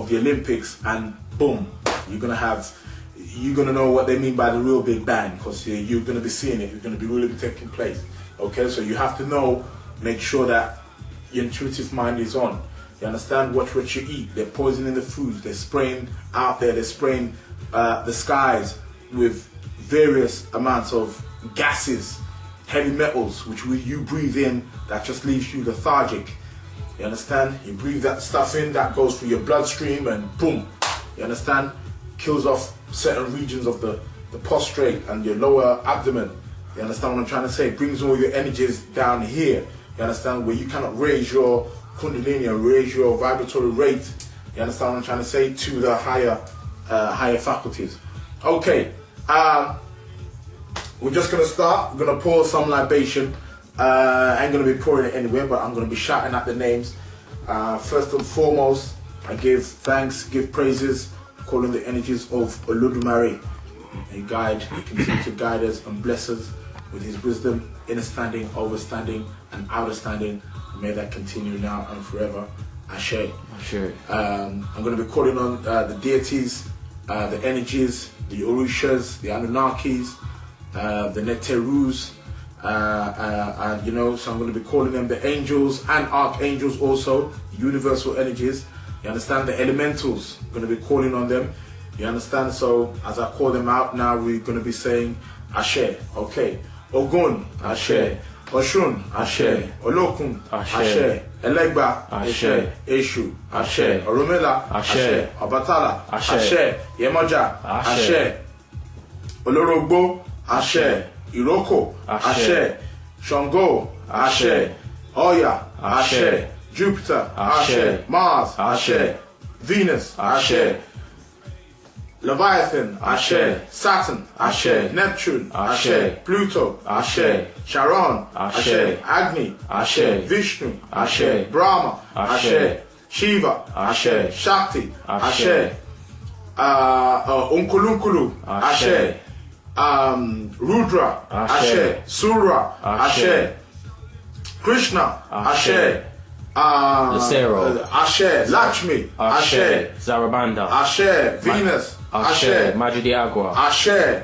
of the Olympics, and boom, you're gonna know what they mean by the real Big Bang, because you're gonna be seeing it. It's gonna be really taking place. Okay, so you have to know, make sure that your intuitive mind is on. You understand what you eat. They're poisoning the foods. They're spraying out there. They're spraying the skies with various amounts of gases, heavy metals, which you breathe in, that just leaves you lethargic. You understand? You breathe that stuff in, that goes through your bloodstream, and boom, you understand? Kills off certain regions of the prostrate and your lower abdomen. You understand what I'm trying to say? Brings all your energies down here. You understand? Where you cannot raise your kundalini and raise your vibratory rate. You understand what I'm trying to say? To the higher faculties. Okay. We're just gonna start. We're gonna pour some libation. I ain't gonna be pouring it anywhere, but I'm gonna be shouting at the names. First and foremost, I give thanks, give praises, calling the energies of Olodumare, a guide, continue to guide us and bless us with his wisdom, understanding, overstanding, and understanding. May that continue now and forever. Ashe. Ashe. I'm going to be calling on the deities, the energies, the Orishas, the Anunnakis, the Neterus, so I'm going to be calling them the angels and archangels also, universal energies. You understand? The elementals, I'm going to be calling on them. You understand? So as I call them out now, we're going to be saying Ashe. Okay. Ogun, Ashe. Oshun, Ashe. Olokun, Ashe. Elegba, Ashe. Eshu, Ashe. Orumela, Ashe. Obatala, Ashe. Yemoja, Ashe. Olorogbo, Ashe. Iroko, Ashe. Shango, Ashe. Oya, Ashe. Jupiter, Ashe. Mars, Ashe. Venus, Ashe. Leviathan, Ashe. Saturn, Ashe. Neptune, Ashe. Pluto, Ashe. Charon, Ashe. Agni, Ashe. Vishnu, Ashe. Brahma, Ashe. Shiva, Ashe. Shakti, Ashe. Unkulunkulu, Ashe. Rudra, Ashe. Surya, Ashe. Krishna, Ashe. Lucero, Ashe. Lakshmi, Ashe. Zarabanda, Ashe. Venus, Ashe. Majidi Agua, Ashe.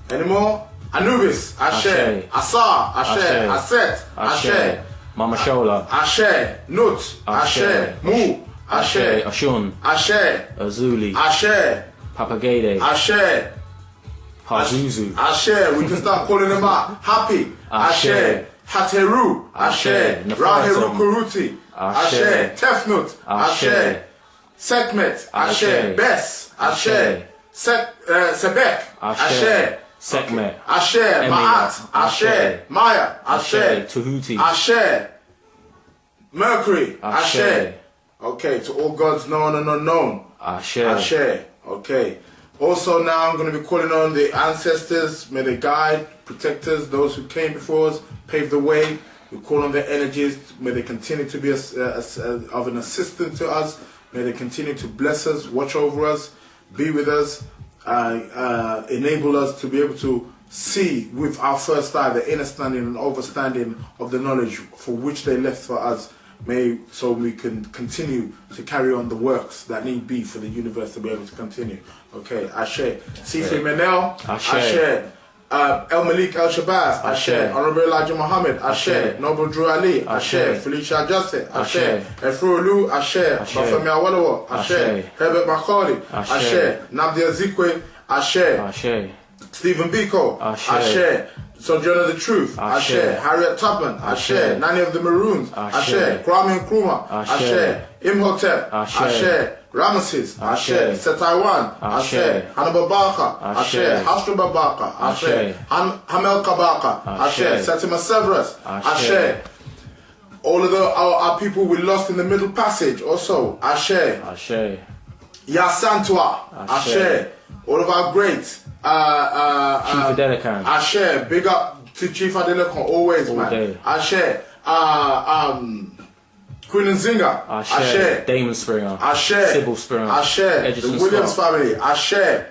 Any more? Anubis, Ashe. Asa, Ashe. Aset, Ashe. Mama Shola, Ashe. Nut, Ashe. Mu, Ashe. Ashun, Ashe. Azuli, Ashe. Papagede, Ashe. Pazuzu, Ashe. We can start calling them out. Happy, Ashe. Hateru, Ashe. Raheru Kuruti, Ashe. Tefnut, Ashe. Sekmet, Ashe. Bes, Ashe. Sebek, Ashe. Sekmet, Ashe. Ma'at, Ashe. Maya, Ashe. Tuhuti, Ashe. Mercury, Ashe. Okay, to all gods known and unknown, Ashe. Ashe. Okay. Also now I'm going to be calling on the ancestors. May they guide, protect us, those who came before us, pave the way. We call on their energies. May they continue to be of an assistance to us. May they continue to bless us, watch over us, be with us, enable us to be able to see with our first eye the understanding and overstanding of the knowledge for which they left for us. So we can continue to carry on the works that need be for the universe to be able to continue. Okay, Ashe. Sifi Menel, Ashe. El Malik El Shabazz, Ashe. Honorable Elijah Muhammad, Ashe. Noble Drew Ali, Ashe. Felicia Justice, Ashe. Efrolu, Ashe. Bafemi Awolowo, Ashe. Herbert Macaulay, Ashe. Nabdia Zikwe, Ashe. Stephen Biko, Ashe. Sojourner the Truth, Ashe. Harriet Tubman, Ashe. Nanny of the Maroons, Ashe. Kwame Nkrumah, Ashe. Imhotep, Ashe. Ramesses, Ashe. Setaiwan, Ashe. Hannibal Barker, Ashe. Hashtra Babaka, Ashe. Hamel Kabaka, Ashe. Septimus Severus, Ashe. All of our people we lost in the Middle Passage, also, Ashe. Yasantua, Ashe. All of our greats. Chief Adelican, Ashe. Big up to Chief Adelican always, all man. Day. Ashe. Queen Nzinga, Ashe. Damon Springer, Ashe. Sybil Springer, Ashe. Edgerton The Williams Scott. family, Ashe.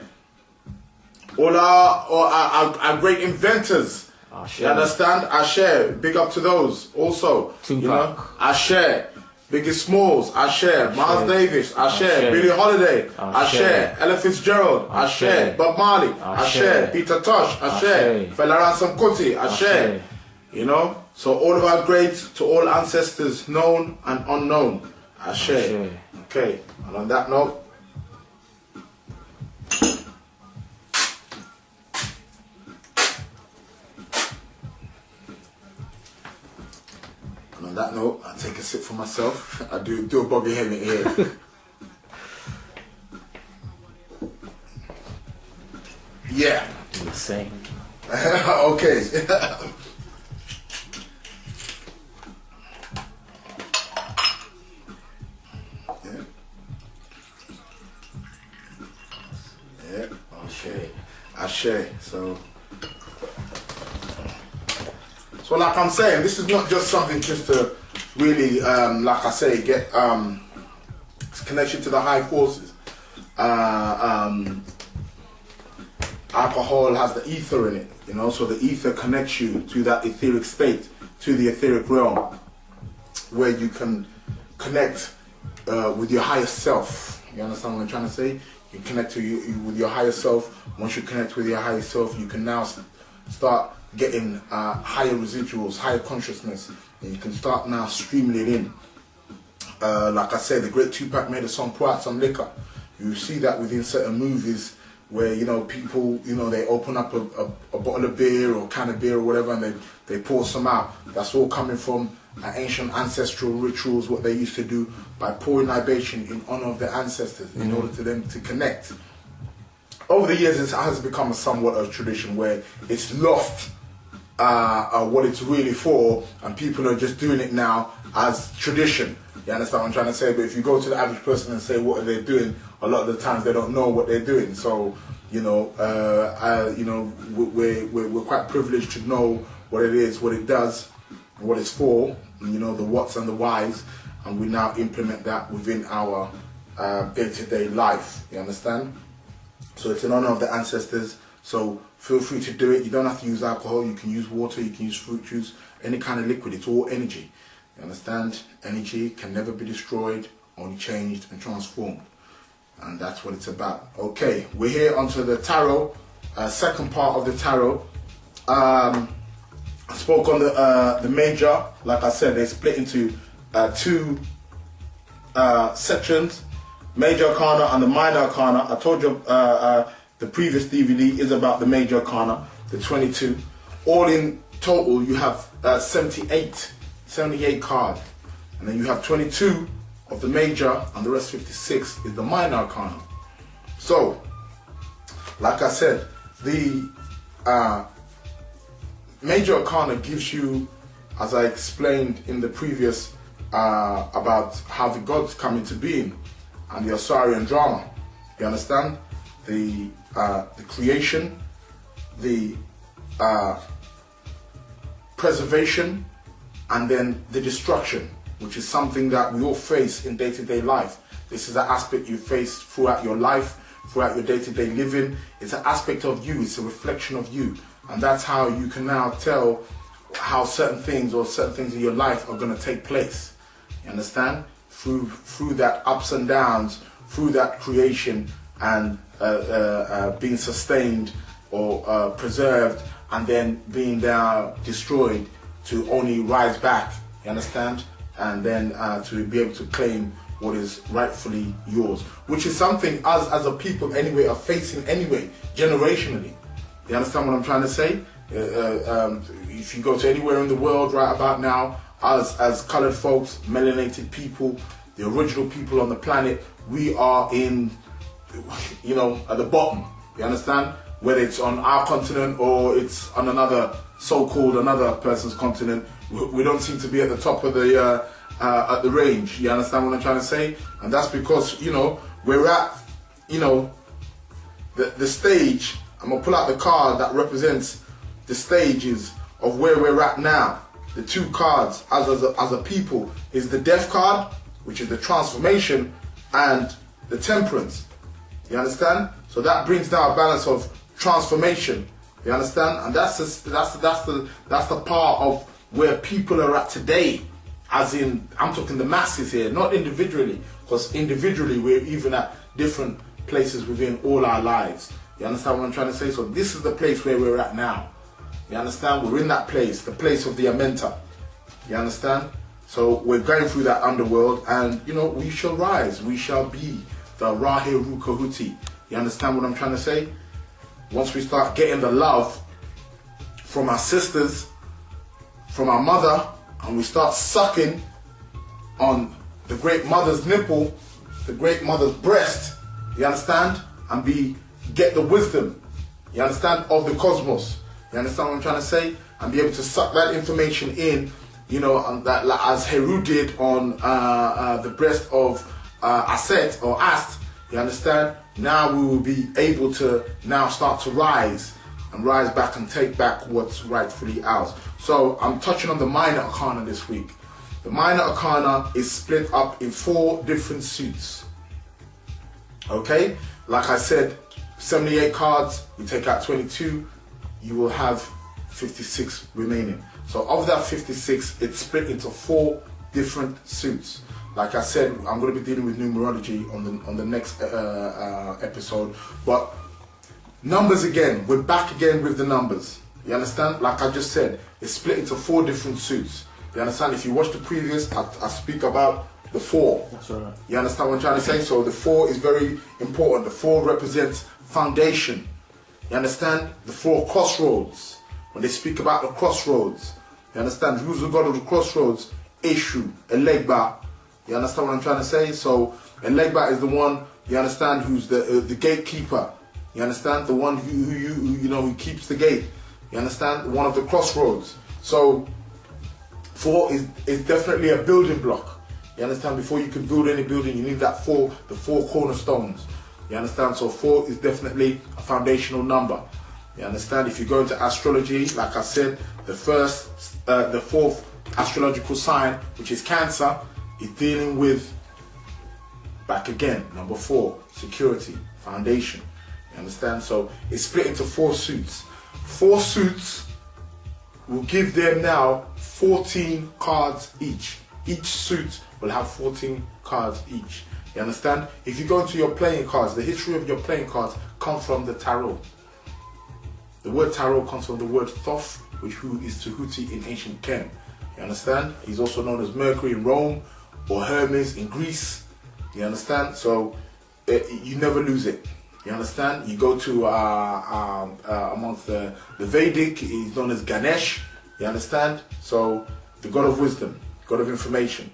All our great inventors. Ashe. You understand? Ashe. Big up to those also. Tupac. You know? Ashe. Biggie Smalls, Ashe. Miles Davis, Ashe. Billie Holiday, Ashe. Ella Fitzgerald, Ashe. Bob Marley, Ashe. Peter Tosh, Ashe. Fela Ransom Kuti, Ashe. You know, so all of our greats, to all ancestors known and unknown, Ashe. Okay, and on that note, I take a sip for myself. I do a Bobby Hemmett here. Yeah. Insane. Okay. Yeah. Okay. Ashe. So like I'm saying, this is not just something just to really, like I say, get connection to the high forces. Alcohol has the ether in it, you know, so the ether connects you to that etheric state, to the etheric realm, where you can connect with your higher self. You understand what I'm trying to say? You connect with your higher self. Once you connect with your higher self, you can now start getting higher residuals, higher consciousness, and you can start now streaming it in. Like I said, the great Tupac made a song, Pour Out Some Liquor. You see that within certain movies where, you know, people, you know, they open up a bottle of beer or a can of beer or whatever, and they pour some out. That's all coming from ancient ancestral rituals, what they used to do by pouring libation in honor of their ancestors in order to them to connect. Over the years, it has become somewhat of a tradition where it's lost what it's really for, and people are just doing it now as tradition. You understand what I'm trying to say? But if you go to the average person and say what are they doing, a lot of the times they don't know what they're doing. So, you know, we're quite privileged to know what it is, what it does, and what it's for. You know, the whats and the whys, and we now implement that within our day-to-day life. You understand? So it's in honor of the ancestors. So feel free to do it. You don't have to use alcohol. You can use water. You can use fruit juice. Any kind of liquid. It's all energy. You understand? Energy can never be destroyed, only changed and transformed. And that's what it's about. Okay, we're here onto the tarot. Second part of the tarot. I spoke on the major. Like I said, they split into two sections. Major arcana and the minor arcana. I told you the previous DVD is about the major arcana, the 22. All in total, you have 78 cards. And then you have 22 of the major, and the rest 56 is the minor arcana. So, like I said, the major arcana gives you, as I explained in the previous, about how the gods come into being, and the Osirian drama. You understand? The creation, the preservation, and then the destruction, which is something that we all face in day-to-day life. This is an aspect you face throughout your life, throughout your day-to-day living. It's an aspect of you, it's a reflection of you. And that's how you can now tell how certain things in your life are going to take place. You understand? Through that ups and downs, through that creation and being sustained or preserved, and then being now destroyed to only rise back, you understand? And then to be able to claim what is rightfully yours, which is something us as a people anyway are facing anyway, generationally. You understand what I'm trying to say? If you go to anywhere in the world right about now, us as colored folks, melanated people, the original people on the planet, we are in, you know, at the bottom. You understand? Whether it's on our continent or it's on another so-called another person's continent, we don't seem to be at the top of the at the range. You understand what I'm trying to say? And that's because, you know, we're at, you know, the stage. I'm gonna pull out the card that represents the stages of where we're at now. The two cards as a people is the death card, which is the transformation, and the temperance. You understand? So that brings down a balance of transformation. You understand? And that's the part of where people are at today. as in, I'm talking the masses here, not individually, because individually we're even at different places within all our lives. You understand what I'm trying to say? So this is the place where we're at now. You understand? We're in that place, the place of the Amenta. You understand? So we're going through that underworld, and you know, we shall rise. We shall be the Rahiru Kahuti. You understand what I'm trying to say? Once we start getting the love from our sisters, from our mother, and we start sucking on the great mother's nipple, the great mother's breast, you understand? And get the wisdom, you understand, of the cosmos. You understand what I'm trying to say? And be able to suck that information in, you know, and that, like, as Heru did on the breast of Aset or Ast, you understand? Now we will be able to now start to rise back and take back what's rightfully ours. So I'm touching on the minor arcana this week. The minor arcana is split up in 4 different suits. Okay? Like I said, 78 cards, you take out 22, you will have 56 remaining. So of that 56, it's split into 4 different suits. Like I said, I'm going to be dealing with numerology on the next episode. But numbers again, we're back again with the numbers. You understand? Like I just said, it's split into 4 different suits. You understand? If you watch the previous, I speak about the 4. That's right. You understand what I'm trying to say? So the 4 is very important. The 4 represents foundation. You understand? The 4 crossroads. When they speak about the crossroads, you understand? Who's the god of the crossroads? Eshu, Elegba. You understand what I'm trying to say? So Elegba is the one, you understand, who's the gatekeeper. You understand? The one who keeps the gate. You understand? One of the crossroads. So 4 is definitely a building block. You understand? Before you can build any building, you need the 4 cornerstones. You understand? So 4 is definitely a foundational number. You understand? If you go into astrology, like I said, the 4th astrological sign, which is Cancer, is dealing with, back again, number 4, security, foundation. You understand? So it's split into 4 suits. 4 suits will give them now 14 cards each. Each suit will have 14 cards each. You understand? If you go into your playing cards, the history of your playing cards comes from the tarot. The word tarot comes from the word Thoth, which is Tahuti in ancient Kem. You understand? He's also known as Mercury in Rome or Hermes in Greece. You understand? So you never lose it. You understand? You go to amongst the Vedic, he's known as Ganesh. You understand? So the god of wisdom, god of information.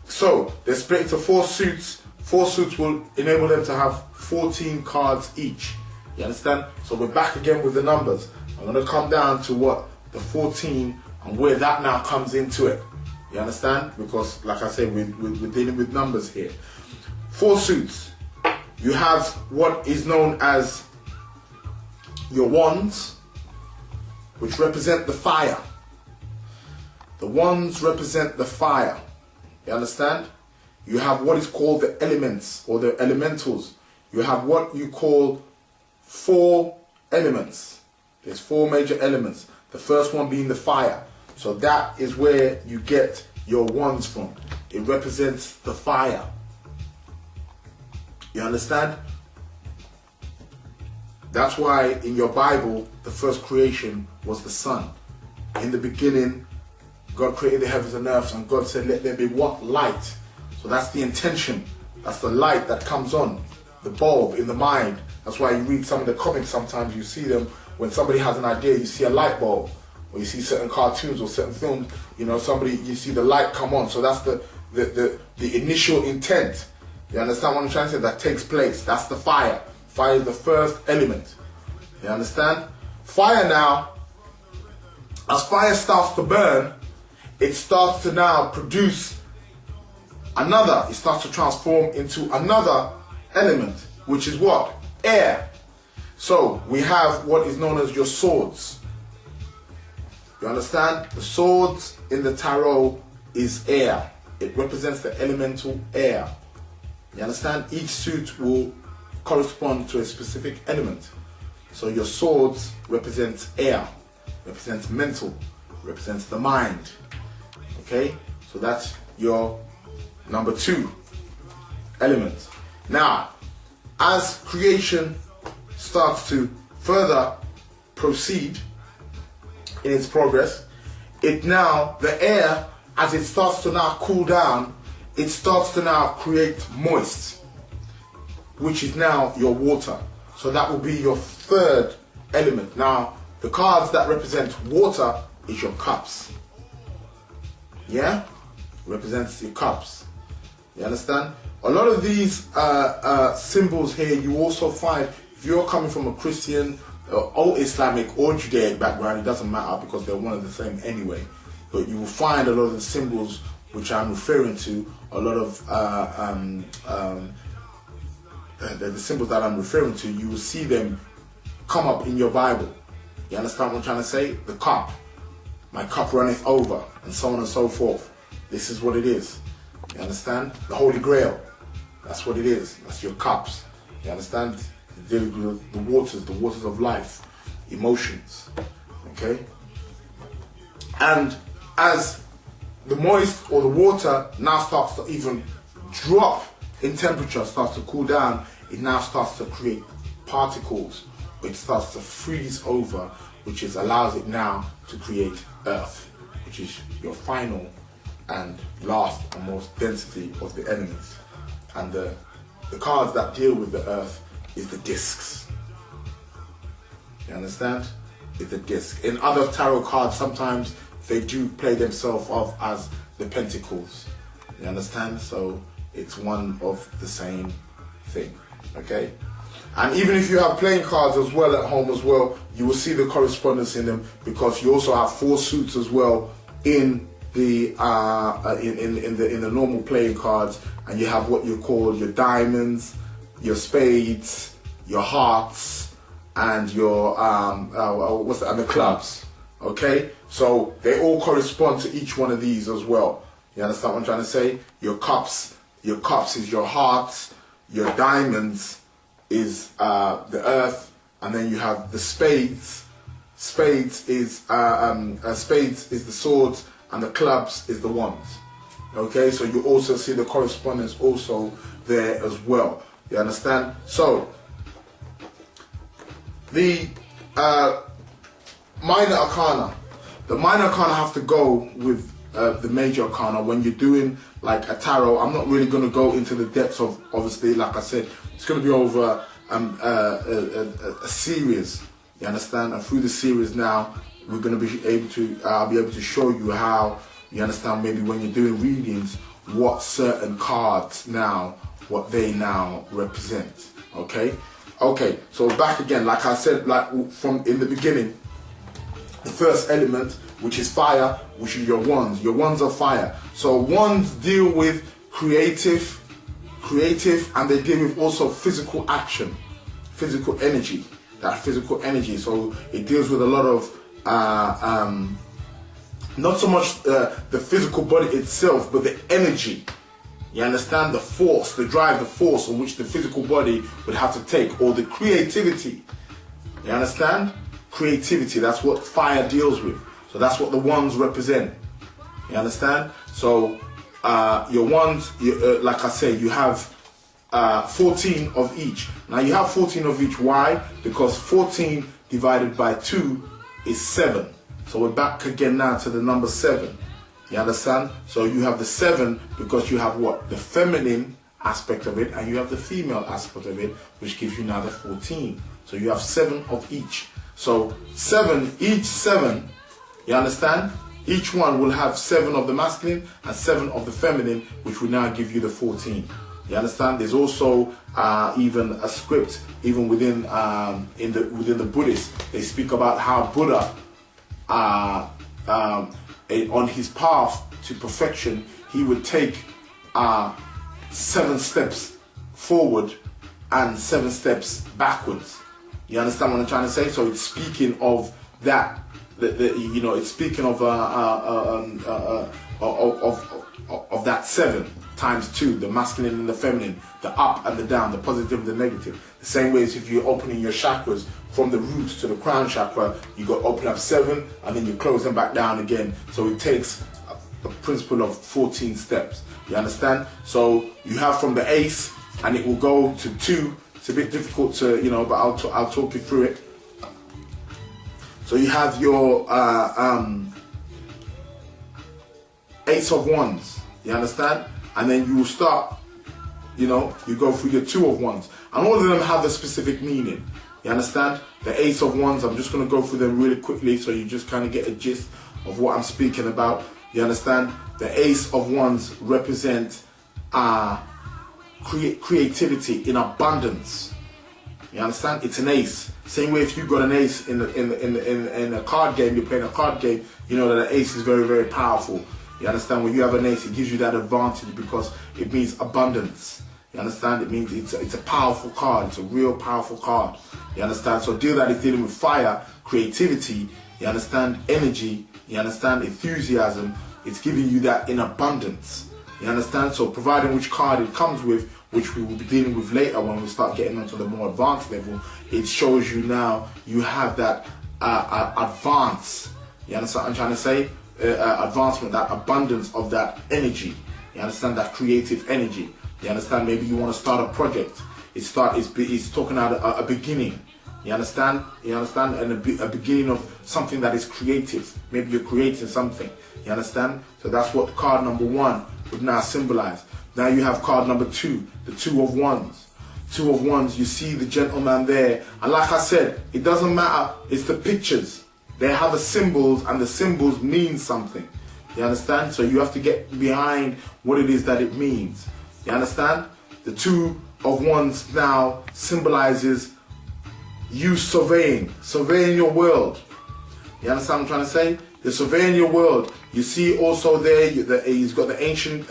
So they're split into 4 suits. 4 suits will enable them to have 14 cards each. You understand? So we're back again with the numbers. I'm going to come down to what the 14 and where that now comes into it. You understand? Because like I said, we're dealing with numbers here. 4 suits. You have what is known as your wands, which represent the fire. The wands represent the fire. You understand? You have what is called the elements or the elementals. You have what you call 4 elements. There's 4 major elements. The first one being the fire. So that is where you get your wands from. It represents the fire. You understand? That's why in your Bible, the first creation was the sun. In the beginning, God created the heavens and earth, and God said, let there be what? Light. So that's the intention. That's the light that comes on. The bulb in the mind. That's why you read some of the comics sometimes, you see them, when somebody has an idea, you see a light bulb. Or you see certain cartoons or certain films, you know, you see the light come on. So that's the initial intent. You understand what I'm trying to say? That takes place. That's the fire. Fire is the first element. You understand? Fire now, as fire starts to burn, it starts to now produce another. It starts to transform into another element, which is what? Air. So we have what is known as your swords. You understand? The swords in the tarot is air. It represents the elemental air. You understand? Each suit will correspond to a specific element. So your swords represents air, represents mental, represents the mind. Okay, so that's your number 2 element. Now, as creation starts to further proceed in its progress, the air, as it starts to now cool down, it starts to now create moist, which is now your water. So that will be your 3rd element. Now, the cards that represent water is your cups. Yeah? Represents your cups. You understand? A lot of these symbols here, you also find, if you're coming from a Christian, or Islamic, or Judaic background, it doesn't matter because they're one and the same anyway. But you will find a lot of the symbols which I'm referring to, a lot of the symbols that I'm referring to, you will see them come up in your Bible. You understand what I'm trying to say? The cup. My cup runneth over, and so on and so forth. This is what it is. You understand? The Holy Grail. That's what it is. That's your cups. You understand? Dealing with the waters of life, emotions. Okay? And as the moist or the water now starts to even drop in temperature, starts to cool down, it now starts to create particles. It starts to freeze over, which allows it now to create earth, which is your final and last and most density of the elements. And the cards that deal with the earth is the discs. You understand? It's the disc. In other tarot cards, sometimes they do play themselves off as the pentacles. You understand? So it's one of the same thing. Okay? And even if you have playing cards as well at home as well, you will see the correspondence in them, because you also have 4 suits as well in the in the normal playing cards, and you have what you call your diamonds, your spades, your hearts, and your and the clubs. Okay, so they all correspond to each one of these as well. You understand what I'm trying to say? Your cups is your hearts, your diamonds is the earth, and then you have the spades. Spades is the swords, and the clubs is the wands. Okay, so you also see the correspondence also there as well. You understand? So the minor arcana. The minor arcana have to go with the major arcana when you're doing like a tarot. I'm not really going to go into the depths of, obviously, like I said, it's going to be over a series. You understand? And through the series now, we're going to be able to, I'll be able to show you how, you understand, maybe when you're doing readings, what certain cards now, what they now represent. Okay? Okay, so back again, like I said, like from in the beginning, the first element, which is fire, which is your wands. Your wands are fire. So wands deal with creative, and they deal with also physical action, physical energy, that physical energy. So it deals with a lot of, not so much the physical body itself, but the energy. You understand? The force, the drive, the force on which the physical body would have to take, or the creativity. You understand? Creativity, that's what fire deals with. So that's what the wands represent. You understand? So your wands, like I say, you have 14 of each. Now you have 14 of each. Why? Because 14 divided by 2 is 7. So we're back again now to the number 7. You understand? So you have the 7 because you have what? The feminine aspect of it, and you have the female aspect of it, which gives you now the 14. So you have 7 of each. So 7, each 7, you understand? Each one will have 7 of the masculine and 7 of the feminine, which will now give you the 14. You understand? There's also even a script, even within within the Buddhists, they speak about how Buddha, on his path to perfection, he would take 7 steps forward and 7 steps backwards. You understand what I'm trying to say? So it's speaking of that. You know, it's speaking of that 7 times 2, the masculine and the feminine, the up and the down, the positive and the negative. The same way as if you're opening your chakras from the root to the crown chakra, you got to open up 7 and then you close them back down again. So it takes a principle of 14 steps. You understand? So you have from the ace and it will go to 2. It's a bit difficult to, you know, but I'll talk you through it. So you have your Ace of Wands, you understand? And then you will start, you know, you go through your 2 of Wands. And all of them have a specific meaning, you understand? The Ace of Wands, I'm just going to go through them really quickly so you just kind of get a gist of what I'm speaking about, you understand? The Ace of Wands represent creativity in abundance. You understand? It's an ace. Same way if you got an ace in a card game, you're playing a card game, you know that an ace is very, very powerful. You understand? When you have an ace, it gives you that advantage because it means abundance. You understand? It means it's a powerful card. It's a real powerful card. You understand? So deal that is dealing with fire, creativity, you understand? Energy, you understand? Enthusiasm. It's giving you that in abundance. You understand? So providing which card it comes with, which we will be dealing with later when we start getting onto the more advanced level, it shows you now you have that advance. You understand what I'm trying to say? Advancement, that abundance of that energy. You understand? That creative energy. You understand? Maybe you want to start a project. It's talking out a beginning. You understand? You understand? And a beginning of something that is creative. Maybe you're creating something. You understand? So that's what card number 1 would now symbolize. Now you have card number 2, the 2 of Wands. 2 of Wands, you see the gentleman there. And like I said, it doesn't matter. It's the pictures. They have the symbols and the symbols mean something. You understand? So you have to get behind what it is that it means. You understand? The 2 of Wands now symbolizes you surveying your world. You understand what I'm trying to say? You're surveying your world. You see also there, he's got the ancient,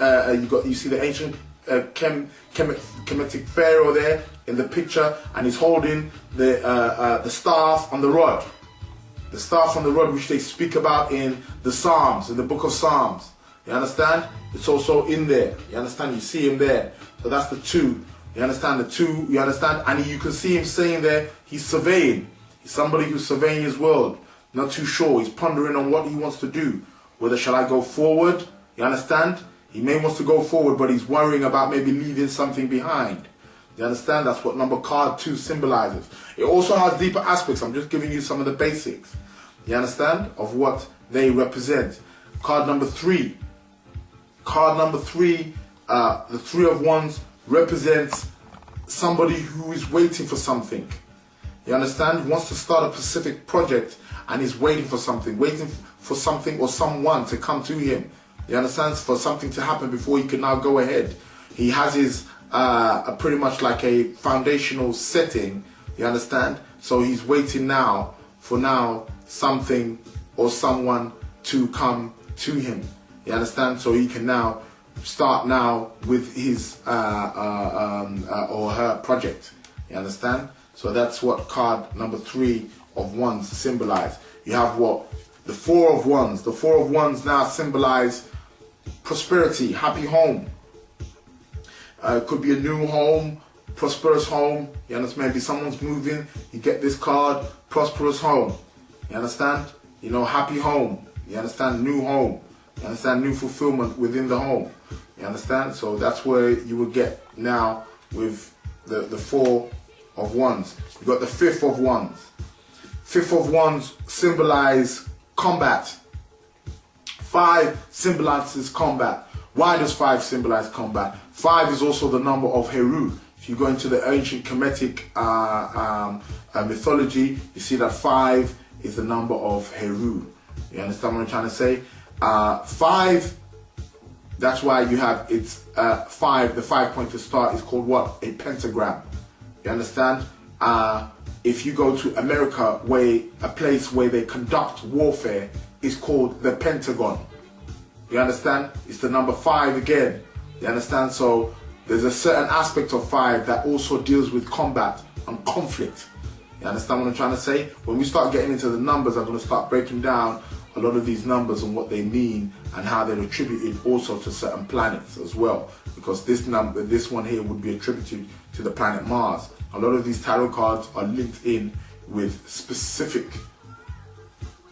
you see the ancient Kemetic pharaoh there in the picture, and he's holding the staff on the rod. The staff on the rod, which they speak about in the Psalms, in the book of Psalms. You understand? It's also in there. You understand? You see him there. So that's the 2. You understand? The 2, you understand? And you can see him saying there, he's surveying. He's somebody who's surveying his world. Not too sure. He's pondering on what he wants to do. Whether shall I go forward? You understand? He may want to go forward, but he's worrying about maybe leaving something behind. You understand? That's what number card 2 symbolizes. It also has deeper aspects. I'm just giving you some of the basics. You understand? Of what they represent. Card number 3. Card number 3, the 3 of Wands represents somebody who is waiting for something. You understand? He wants to start a specific project and he's waiting for something or someone to come to him. You understand? For something to happen before he can now go ahead. He has his pretty much like a foundational setting. You understand? So he's waiting now for something or someone to come to him. You understand? So he can now start now with his or her project. You understand? So that's what card number 3 of Wands symbolize. You have what? The 4 of Wands. The 4 of Wands now symbolize prosperity, happy home. It could be a new home, prosperous home. You understand? Maybe someone's moving. You get this card, prosperous home. You understand? You know, happy home. You understand? New home. You understand? New fulfillment within the home. You understand? So that's where you would get now with the 4 of Wands. You got the 5th of Wands. 5th of Wands symbolize combat. 5 symbolizes combat. Why does 5 symbolize combat? 5 is also the number of Heru. If you go into the ancient Kemetic mythology, you see that 5 is the number of Heru. You understand what I'm trying to say? 5, that's why you have it's 5, the 5-pointed star is called what? A pentagram. You understand? If you go to America, a place where they conduct warfare is called the Pentagon. You understand? It's the number 5 again. You understand? So there's a certain aspect of 5 that also deals with combat and conflict. You understand what I'm trying to say? When we start getting into the numbers, I'm going to start breaking down a lot of these numbers and what they mean and how they're attributed also to certain planets as well, because this one here would be attributed to the planet Mars. A lot of these tarot cards are linked in with specific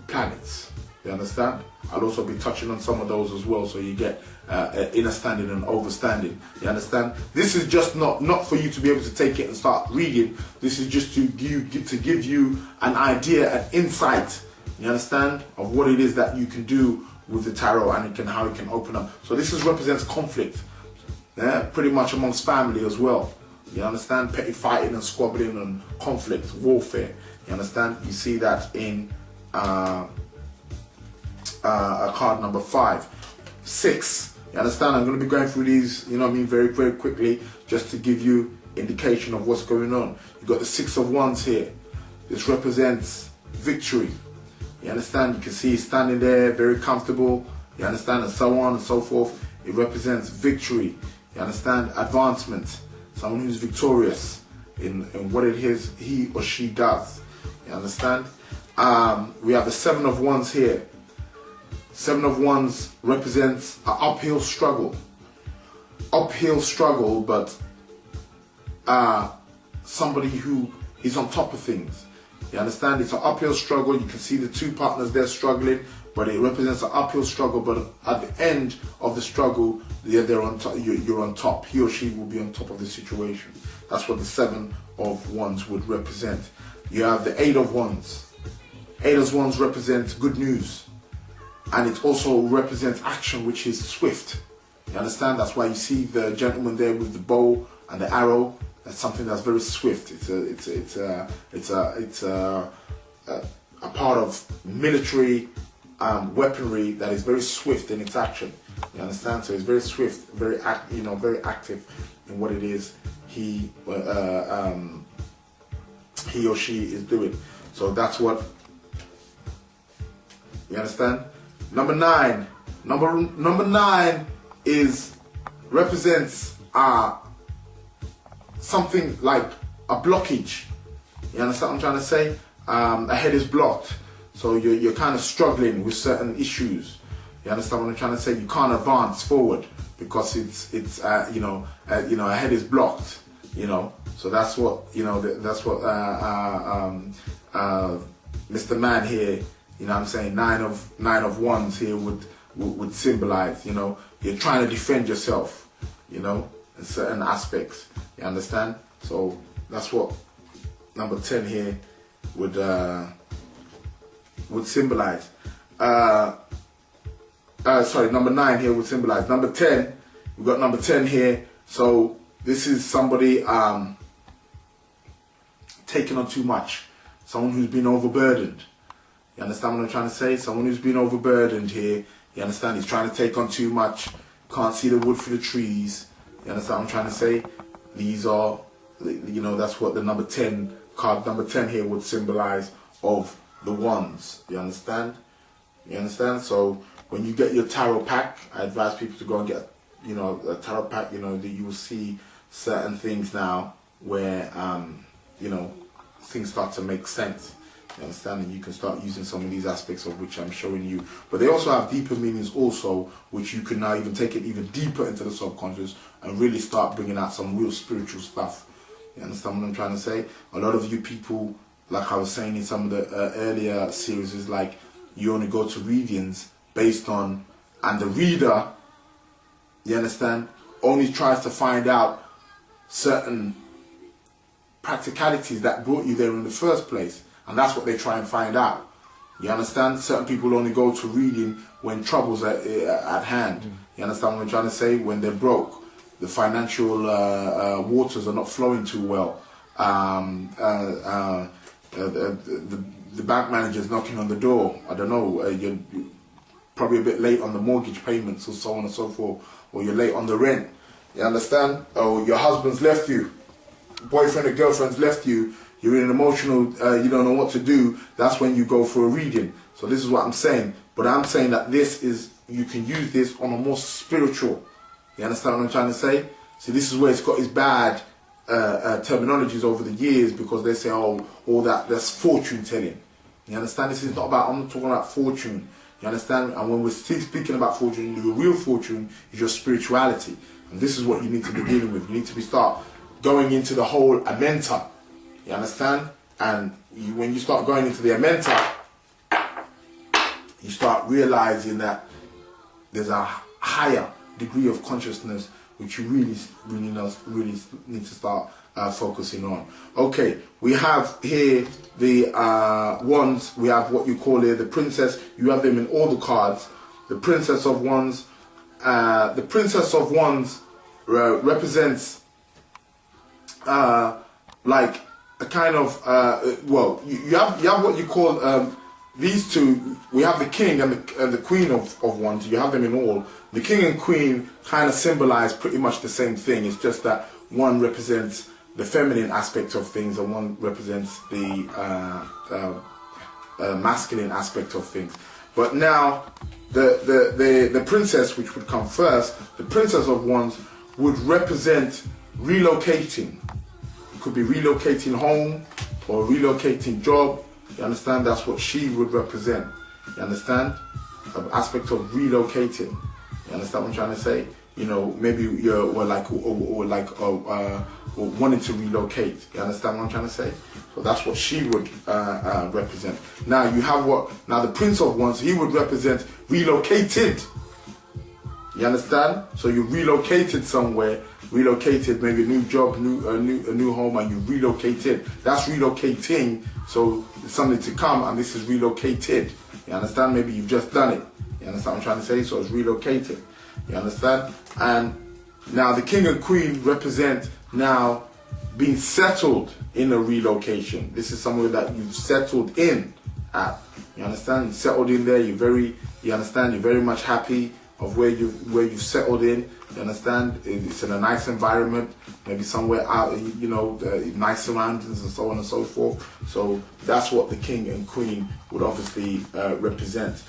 planets. You understand? I'll also be touching on some of those as well, so you get understanding and overstanding. You understand? This is just not for you to be able to take it and start reading. This is just to give you an idea, an insight. You understand, of what it is that you can do with the tarot and how it can open up. So this represents conflict, pretty much amongst family as well. You understand? Petty fighting and squabbling and conflict, warfare. You understand? You see that in card number 5. 6. You understand? I'm going to be going through these, you know what I mean, very, very quickly, just to give you indication of what's going on. You've got the 6 of Wands here. This represents victory. You understand? You can see he's standing there, very comfortable. You understand? And so on and so forth. It represents victory. You understand? Advancement. Someone who's victorious in what it is he or she does. You understand? We have the 7 of Wands here. 7 of Wands represents an uphill struggle. Uphill struggle, but somebody who is on top of things. You understand? It's an uphill struggle. You can see the 2 partners there struggling, but it represents an uphill struggle. But at the end of the struggle, they're on top. You're on top. He or she will be on top of the situation. That's what the 7 of Wands would represent. You have the 8 of Wands. 8 of Wands represents good news, and it also represents action, which is swift. You understand? That's why you see the gentleman there with the bow and the arrow. That's something that's very swift. It's a part of military weaponry that is very swift in its action. You understand? So it's very swift, very active in what it is he or she is doing. So that's what you understand. Number 9. Number 9 represents something like a blockage. You understand what I'm trying to say? A head is blocked, so you're kind of struggling with certain issues. You understand what I'm trying to say? You can't advance forward because a head is blocked. You know, so that's what Mr. Man here. You know what I'm saying? 9 of Wands here would symbolize. You know, you're trying to defend yourself. You know, in certain aspects. You understand? So that's what number 10 here would symbolize. Number 9 here would symbolize. Number 10, we've got number 10 here. So this is somebody taking on too much. Someone who's been overburdened. You understand what I'm trying to say? Someone who's been overburdened here. You understand? He's trying to take on too much. Can't see the wood for the trees. You understand what I'm trying to say? These are, that's what the number 10 card, number 10 here would symbolize of the Wands. You understand? You understand? So when you get your tarot pack, I advise people to go and get, a tarot pack. That you will see certain things now where, things start to make sense. You understand? And you can start using some of these aspects of which I'm showing you. But they also have deeper meanings also, which you can now even take it even deeper into the subconscious and really start bringing out some real spiritual stuff. You understand what I'm trying to say? A lot of you people, like I was saying in some of the earlier series, is like you only go to readings based on, and the reader, you understand, only tries to find out certain practicalities that brought you there in the first place. And that's what they try and find out. You understand? Certain people only go to reading when troubles are at hand. You understand what I'm trying to say? When they're broke, the financial waters are not flowing too well. The bank manager's knocking on the door. I don't know. You're probably a bit late on the mortgage payments or so on and so forth. Or you're late on the rent. You understand? Or your husband's left you. Boyfriend or girlfriend's left you. You're in an emotional, you don't know what to do. That's when you go for a reading. So this is what I'm saying. But I'm saying that you can use this on a more spiritual. You understand what I'm trying to say? See, this is where it's got its bad terminologies over the years, because they say, all that's fortune telling. You understand? This is not about, I'm not talking about fortune. You understand? And when we're still speaking about fortune, your real fortune is your spirituality. And this is what you need to be dealing with. You need to start going into the whole amenta. You understand? And when you start going into the amenta, you start realizing that there's a higher degree of consciousness which you really need to start focusing on. Okay, we have here the wands. We have what you call here the princess. You have them in all the cards. The princess of wands. The princess of wands represents like a kind of well, you have what you call these two. We have the king and the queen of wands. You have them in all. The king and queen kind of symbolize pretty much the same thing. It's just that one represents the feminine aspect of things and one represents the masculine aspect of things. But now the princess, which would come first, the princess of wands would represent relocating. It could be relocating home or relocating job. You understand? That's what she would represent. You understand? An aspect of relocating. You understand what I'm trying to say? You know, maybe you're wanting to relocate. You understand what I'm trying to say? So that's what she would represent. Now you have now the Prince of Wands, he would represent relocated. You understand? So you relocated somewhere, relocated maybe a new job, a new home, and you relocated. That's relocating. So it's something to come, and this is relocated. You understand? Maybe you've just done it. You understand what I'm trying to say? So it's relocated. You understand? And now the king and queen represent now being settled in a relocation. This is somewhere that you've settled in at. You understand? You settled in there. You understand? You're very much happy of where you've settled in. You understand? It's in a nice environment, maybe somewhere out, you know, nice surroundings and so on and so forth. So that's what the king and queen would obviously represent.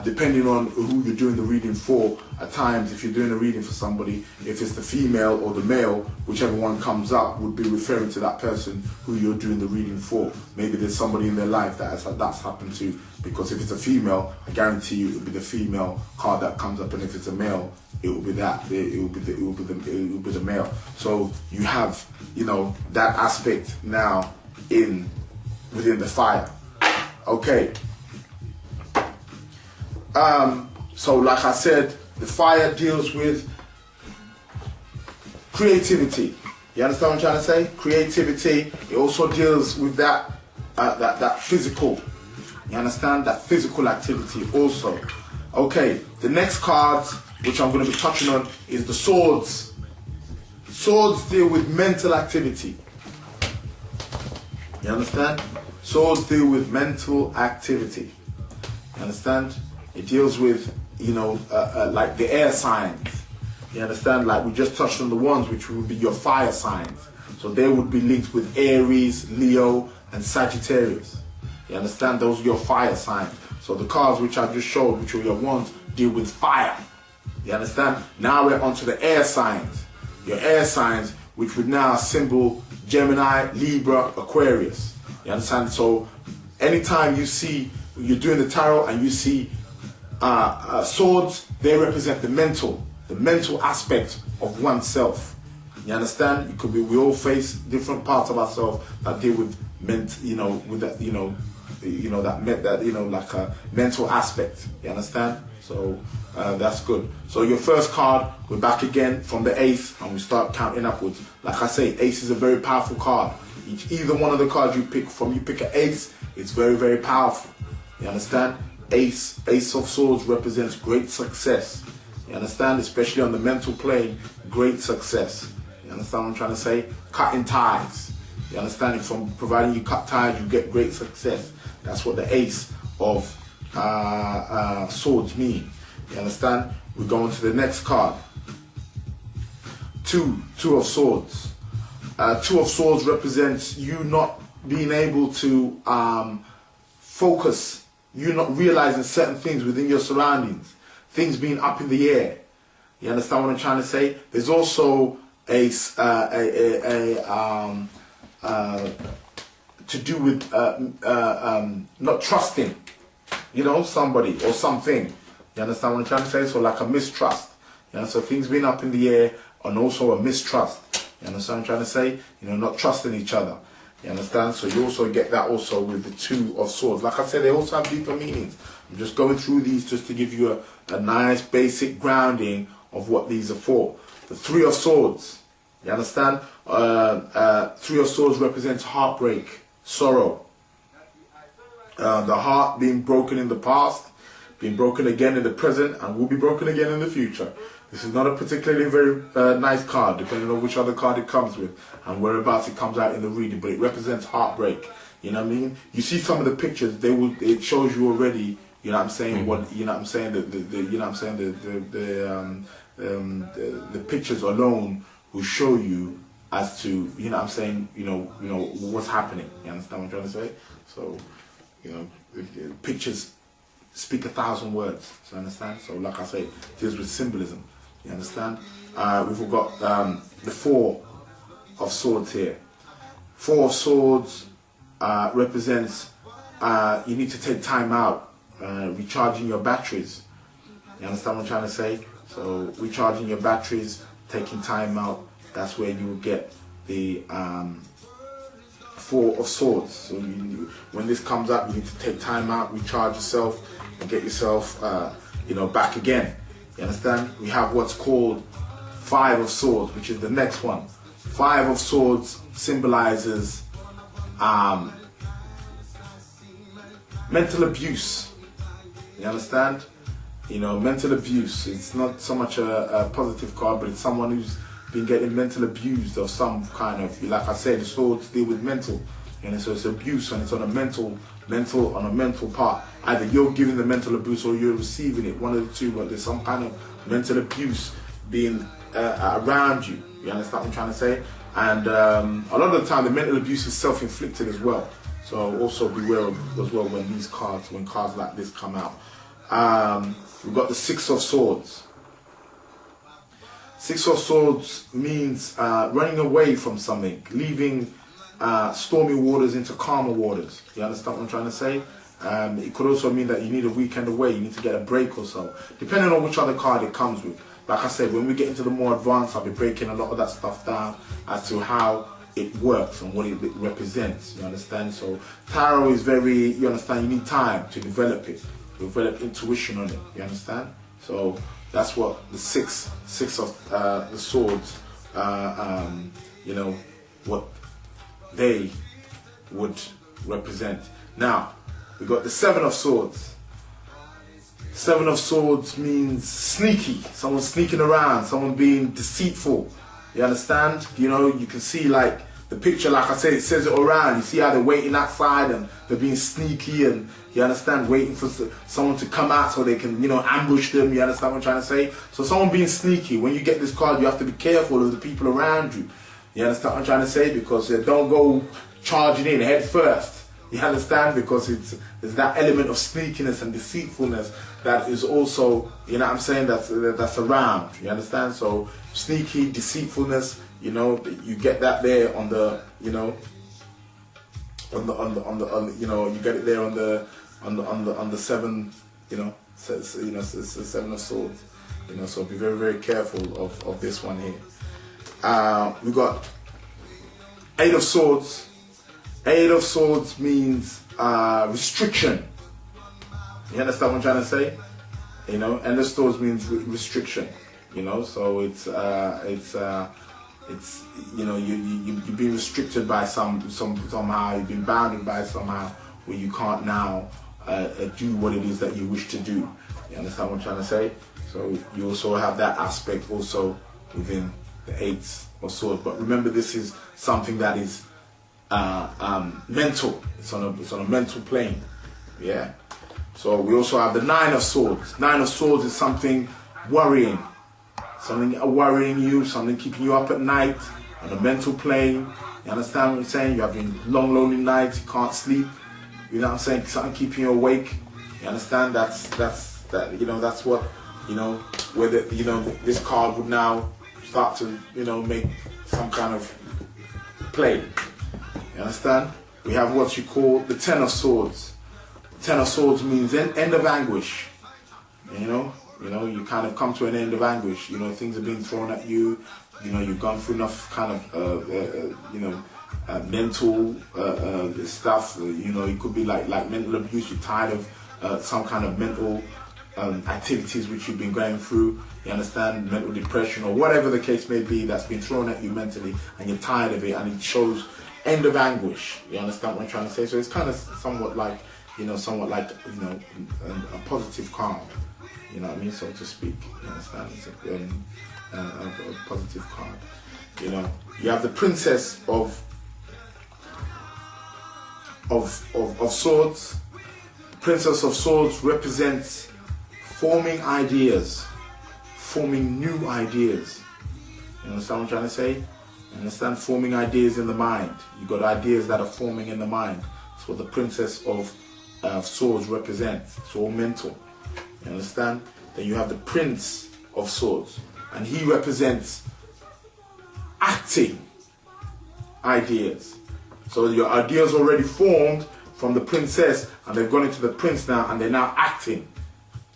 Depending on who you're doing the reading for, at times, if you're doing a reading for somebody, if it's the female or the male, whichever one comes up would be referring to that person who you're doing the reading for. Maybe there's somebody in their life that's happened to, because if it's a female, I guarantee you it will be the female card that comes up, and if it's a male, it will be that. It will be the male. So you have, you know, that aspect now within the fire. Okay. So like I said, the fire deals with creativity. You understand what I'm trying to say? Creativity. It also deals with that physical. You understand? That physical activity also. Okay, the next cards, which I'm going to be touching on, is the swords. Swords deal with mental activity. You understand? Swords deal with mental activity. You understand? It deals with, you know, like the air signs. You understand? Like we just touched on the ones which would be your fire signs. So they would be linked with Aries, Leo, and Sagittarius. You understand? Those are your fire signs. So the cards which I just showed, which are your ones, deal with fire. You understand? Now we're onto the air signs. Your air signs, which would now symbol Gemini, Libra, Aquarius. You understand? So anytime you're doing the tarot and you see swords, they represent the mental aspect of oneself. You understand? It could be, we all face different parts of ourselves that deal with like a mental aspect. You understand? So that's good. So your first card, we're back again from the ace, and we start counting upwards. Like I say, ace is a very powerful card. Either one of the cards you pick an ace, it's very, very powerful. You understand? Ace of swords represents great success. You understand? Especially on the mental plane, great success. You understand what I'm trying to say? Cutting ties. You understand? From providing you cut ties, you get great success. That's what the ace of swords mean. You understand? We go on to the next card. Two of swords. Two of swords represents you not being able to focus. You not realizing certain things within your surroundings. Things being up in the air. You understand what I'm trying to say? There's also to do with not trusting. you know, somebody or something. You understand what I'm trying to say? So like a mistrust. You know, so things being up in the air, and also a mistrust. You understand what I'm trying to say? You know, not trusting each other. You understand? So you also get that also with the Two of Swords. Like I said, they also have deeper meanings. I'm just going through these just to give you a nice basic grounding of what these are for. The Three of Swords. You understand? Three of Swords represents heartbreak, sorrow. The heart being broken in the past, being broken again in the present, and will be broken again in the future. This is not a particularly very nice card, depending on which other card it comes with and whereabouts it comes out in the reading, but it represents heartbreak. You know what I mean? You see some of the pictures, it shows you already, you know what I'm saying, what, you know what I'm saying, you know what I'm saying, the pictures alone will show you as to, you know what I'm saying, you know what's happening. You understand what I'm trying to say? So, you know, pictures speak 1,000 words. You understand? So, like I say, it deals with symbolism. You understand? We've got the Four of Swords here. Four of Swords represents you need to take time out, recharging your batteries. You understand what I'm trying to say? So, recharging your batteries, taking time out. That's where you will get the Four of Swords. So when this comes up, you need to take time out, recharge yourself, and get yourself, you know, back again. You understand? We have what's called Five of Swords, which is the next one. Five of Swords symbolizes mental abuse. You understand? You know, mental abuse. It's not so much a positive card, but it's someone who's been getting mental abused of some kind of, like I said, the swords deal with mental, and so it's abuse when it's on a mental part. Either you're giving the mental abuse or you're receiving it, one of the two, but there's some kind of mental abuse being around you. You understand what I'm trying to say? And a lot of the time, the mental abuse is self-inflicted as well. So also beware of as well when cards like this come out. We've got the Six of Swords. Six of Swords means running away from something, leaving stormy waters into calmer waters. You understand what I'm trying to say? It could also mean that you need a weekend away, you need to get a break or so, depending on which other card it comes with. Like I said, when we get into the more advanced, I'll be breaking a lot of that stuff down as to how it works and what it represents. You understand? So tarot is very, you understand, you need time to develop it, develop intuition on it. You understand? So that's what the six of the swords, you know, what they would represent. Now, we got the Seven of Swords. Seven of Swords means sneaky, someone sneaking around, someone being deceitful. You understand? You know, you can see like the picture, like I said, it says it around. You see how they're waiting outside and they're being sneaky, and you understand, waiting for someone to come out so they can, you know, ambush them. You understand what I'm trying to say? So someone being sneaky, when you get this card, you have to be careful of the people around you. You understand what I'm trying to say? Because don't go charging in head first. You understand? Because there's that element of sneakiness and deceitfulness that is also, you know what I'm saying, that's around. You understand? So sneaky, deceitfulness, you know, you get that there on the, you know, on the you know, you get it there on the seven, you know, it's the Seven of Swords. You know, so be very, very careful of this one here. We got Eight of Swords. Eight of Swords means restriction. You understand what I'm trying to say? You know, and the Swords means restriction. You know, so it's you know, you've been restricted by somehow. You've been bounded by somehow where you can't now do what it is that you wish to do. You understand what I'm trying to say? So you also have that aspect also within the Eight of Swords. But remember, this is something that is mental. It's on a mental plane. Yeah. So we also have the Nine of Swords. Nine of Swords is something worrying. Something worrying you, something keeping you up at night on a mental plane. You understand what I'm saying? You're having long, lonely nights, you can't sleep. You know what I'm saying? Something keeping you awake. You understand? That's you know, that's what, you know, whether, you know, this card would now start to, you know, make some kind of play. You understand? We have what you call the Ten of Swords. Ten of Swords means end of anguish. You know, you kind of come to an end of anguish. You know, things are being thrown at you. You know, you've gone through enough kind of, mental stuff. You know, it could be like mental abuse. You're tired of some kind of mental activities which you've been going through. You understand, mental depression or whatever the case may be that's been thrown at you mentally, and you're tired of it, and it shows end of anguish. You understand what I'm trying to say? So it's kind of somewhat like a positive calm. You know what I mean, so to speak. You understand? It's a positive card. You know, you have the Princess of Swords. Princess of Swords represents forming ideas, forming new ideas. You understand what I'm trying to say? You understand? Forming ideas in the mind. You got ideas that are forming in the mind. That's what the Princess of Swords represents. It's all mental. You understand? Then you have the Prince of Swords, and he represents acting ideas. So your ideas already formed from the princess, and they've gone into the prince now, and they're now acting.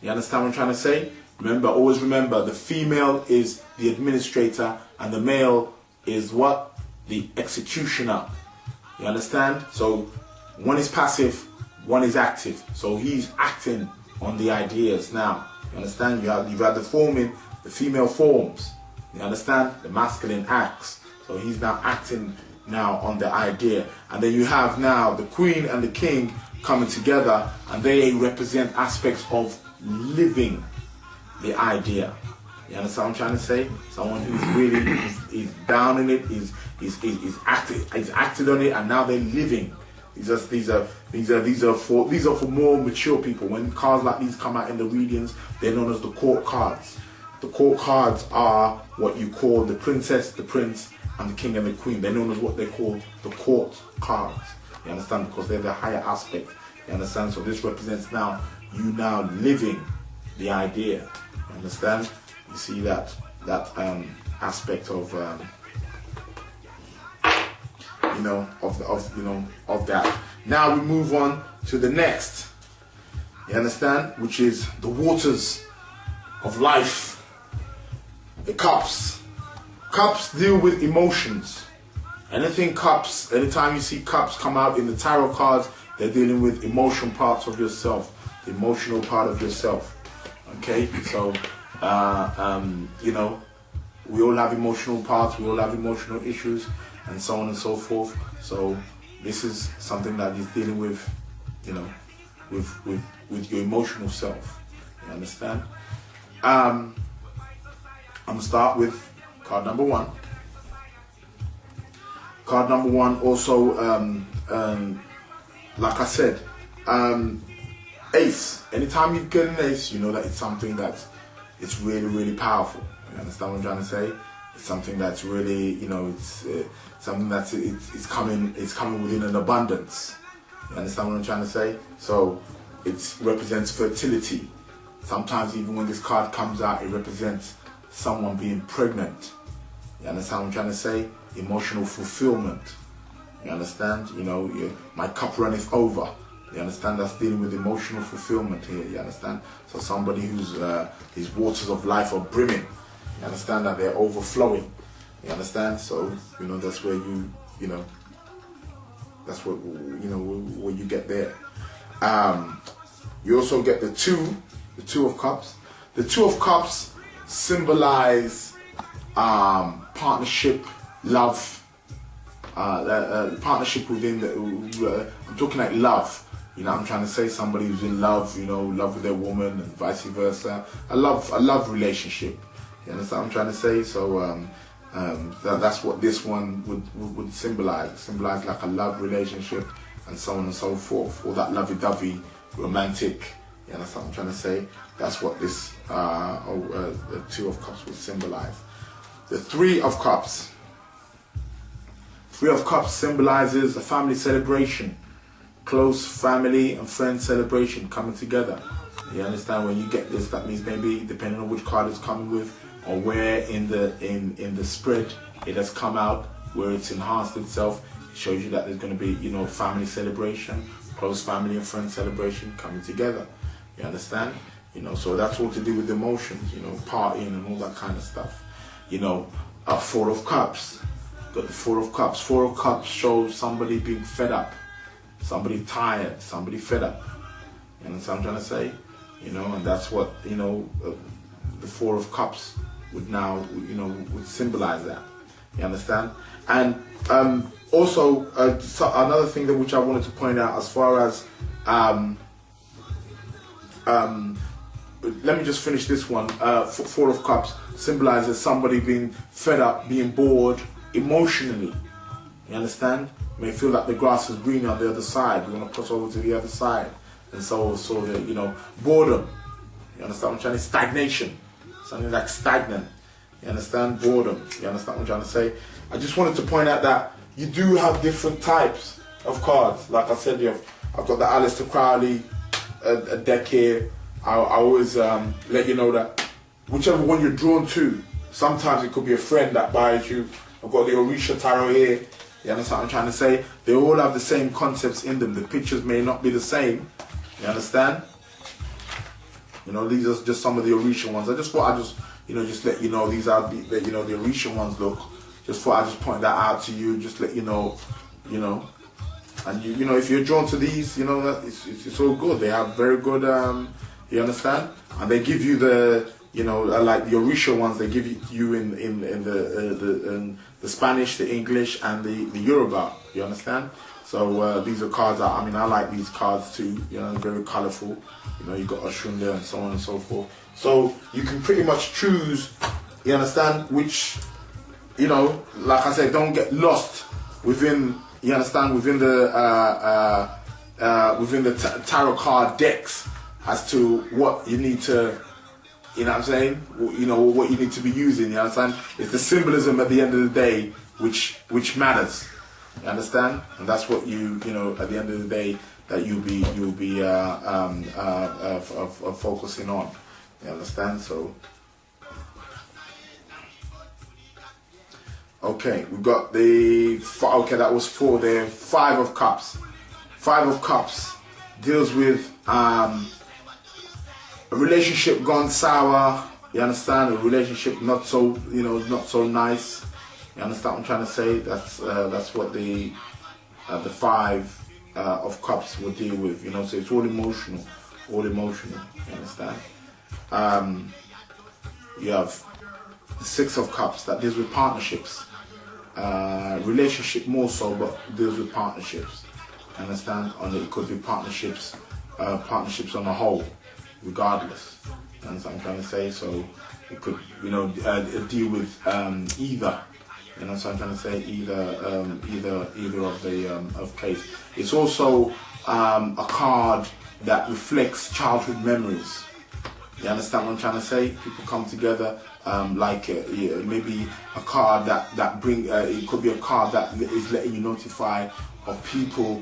You understand what I'm trying to say? Remember, always remember, the female is the administrator, and the male is what? The executioner. You understand? So one is passive, one is active. So he's acting on the ideas now. You understand? You've had the forming, the female forms. You understand? The masculine acts. So he's now acting now on the idea. And then you have now the queen and the king coming together, and they represent aspects of living the idea. You understand what I'm trying to say? Someone who's really is down in it, is acted on it, and now they're living. These are for more mature people. When cards like these come out in the readings, they're known as the court cards. The court cards are what you call the princess, the prince, and the king and the queen. They're known as what they call the court cards. You understand? Because they're the higher aspect. You understand? So this represents now you now living the idea. You understand? You see that aspect of of that. Now we move on to the next. You understand? Which is the waters of life. The cups. Cups deal with emotions. Anytime you see cups come out in the tarot cards, they're dealing with emotional parts of yourself, the emotional part of yourself. Okay, so we all have emotional parts, we all have emotional issues, and so on and so forth. So this is something that is dealing with, with your emotional self. You understand? I'm gonna start with card number one. Card number one also, like I said, ace. Anytime you get an ace, you know that it's something that it's really, really powerful. You understand what I'm trying to say? It's something that's really, it's something that's it's coming within an abundance. You understand what I'm trying to say? So it represents fertility. Sometimes even when this card comes out, it represents someone being pregnant. You understand what I'm trying to say? Emotional fulfillment. You understand? My cup runneth over. You understand? That's dealing with emotional fulfillment here. You understand? So somebody whose his waters of life are brimming. You understand that they're overflowing. You understand? So that's where that's what where you get there. You also get the two of cups. The two of cups symbolize partnership, love, partnership within the. I'm talking like love. I'm trying to say somebody who's in love, love with their woman and vice versa. A love relationship. You understand what I'm trying to say? So that's what this one would symbolize. Symbolize like a love relationship and so on and so forth. All that lovey-dovey, romantic. You understand what I'm trying to say? That's what this the two of cups would symbolize. The three of cups. Three of cups symbolizes a family celebration. Close family and friend celebration coming together. You understand? When you get this, that means maybe depending on which card it's coming with or where in the spread it has come out, where it's enhanced itself, it shows you that there's going to be family celebration close family and friend celebration, coming together. You understand? You know, so that's all to do with emotions, you know, partying and all that kind of stuff. You know, a Four of Cups. Got the Four of Cups. Four of Cups shows somebody being fed up, somebody tired, somebody fed up. You understand what I'm trying to say? You know, and that's what, you know, the Four of Cups would now, you know, would symbolize that. You understand? And also, another thing that which I wanted to point out as far as, let me just finish this one. Four of Cups symbolizes somebody being fed up, being bored emotionally. You understand? You may feel like the grass is greener on the other side. You want to cross over to the other side. And so the, you know, boredom. You understand what I'm trying to say? Stagnation. Something like stagnant. You understand? Boredom. You understand what I'm trying to say? I just wanted to point out that you do have different types of cards. Like I said, I've got the Aleister Crowley a deck here. I always let you know that whichever one you're drawn to, sometimes it could be a friend that buys you. I've got the Orisha Tarot here. You understand what I'm trying to say? They all have the same concepts in them. The pictures may not be the same. You understand? You know, these are just some of the Orisha ones. I just thought just let you know these are the you know, the Orisha ones look. Just thought I'd just point that out to you. Just let you know, and you know, if you're drawn to these, you know, that it's all good. They have very good, you understand? And they give you the, you know, like the Orisha ones, they give you in the Spanish, the English, and the Yoruba. You understand? So these are cards that, I mean, I like these cards too. You know, very colourful. You know, you got Oshun there and so on and so forth. So you can pretty much choose. You understand? Which, you know, like I said, don't get lost within. You understand? Within the tarot card decks as to what you need to. You know what I'm saying? You know what you need to be using. You understand? It's the symbolism at the end of the day which matters. You understand? And that's what you know at the end of the day that you'll be focusing on. You understand? So okay, we got the okay. That was 4 there. 5 of Cups. 5 of Cups deals with a relationship gone sour. You understand? A relationship not so, you know, not so nice. You understand what I'm trying to say? That's what the 5 of Cups will deal with. You know, so it's all emotional, all emotional. You understand? You have the 6 of Cups that deals with partnerships, relationship more so, but deals with partnerships. You understand? It could be partnerships on the whole, regardless. You understand what I'm trying to say? So it could, you know, deal with either. You know what I'm trying to say? Either of the of case. It's also a card that reflects childhood memories. You understand what I'm trying to say? People come together, maybe a card that bring. It could be a card that is letting you notify of people,